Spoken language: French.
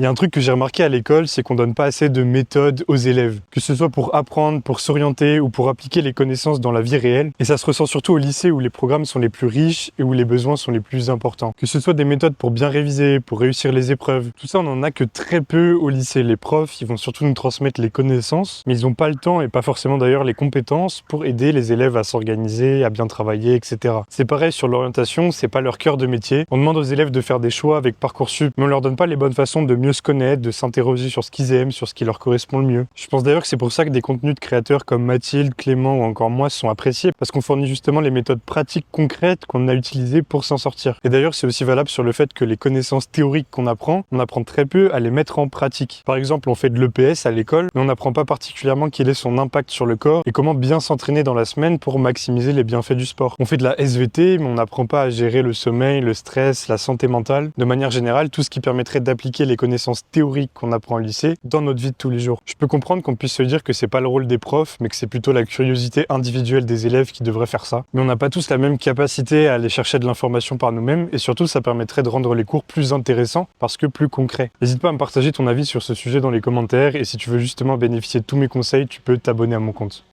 Il y a un truc que j'ai remarqué à l'école, c'est qu'on donne pas assez de méthodes aux élèves, que ce soit pour apprendre, pour s'orienter ou pour appliquer les connaissances dans la vie réelle. Et ça se ressent surtout au lycée où les programmes sont les plus riches et où les besoins sont les plus importants. Que ce soit des méthodes pour bien réviser, pour réussir les épreuves, tout ça on en a que très peu au lycée. Les profs, ils vont surtout nous transmettre les connaissances, mais ils n'ont pas le temps et pas forcément d'ailleurs les compétences pour aider les élèves à s'organiser, à bien travailler, etc. C'est pareil sur l'orientation, c'est pas leur cœur de métier. On demande aux élèves de faire des choix avec Parcoursup, mais on leur donne pas les bonnes façons de mieux se connaître, de s'interroger sur ce qu'ils aiment, sur ce qui leur correspond le mieux. Je pense d'ailleurs que c'est pour ça que des contenus de créateurs comme Mathilde, Clément ou encore moi sont appréciés, parce qu'on fournit justement les méthodes pratiques concrètes qu'on a utilisées pour s'en sortir. Et d'ailleurs, c'est aussi valable sur le fait que les connaissances théoriques qu'on apprend, on apprend très peu à les mettre en pratique. Par exemple, on fait de l'EPS à l'école, mais on n'apprend pas particulièrement quel est son impact sur le corps et comment bien s'entraîner dans la semaine pour maximiser les bienfaits du sport. On fait de la SVT, mais on n'apprend pas à gérer le sommeil, le stress, la santé mentale. De manière générale, tout ce qui permettrait d'appliquer les connaissances théoriques qu'on apprend au lycée dans notre vie de tous les jours. Je peux comprendre qu'on puisse se dire que c'est pas le rôle des profs, mais que c'est plutôt la curiosité individuelle des élèves qui devrait faire ça. Mais on n'a pas tous la même capacité à aller chercher de l'information par nous-mêmes, et surtout ça permettrait de rendre les cours plus intéressants parce que plus concrets. N'hésite pas à me partager ton avis sur ce sujet dans les commentaires, et si tu veux justement bénéficier de tous mes conseils, tu peux t'abonner à mon compte.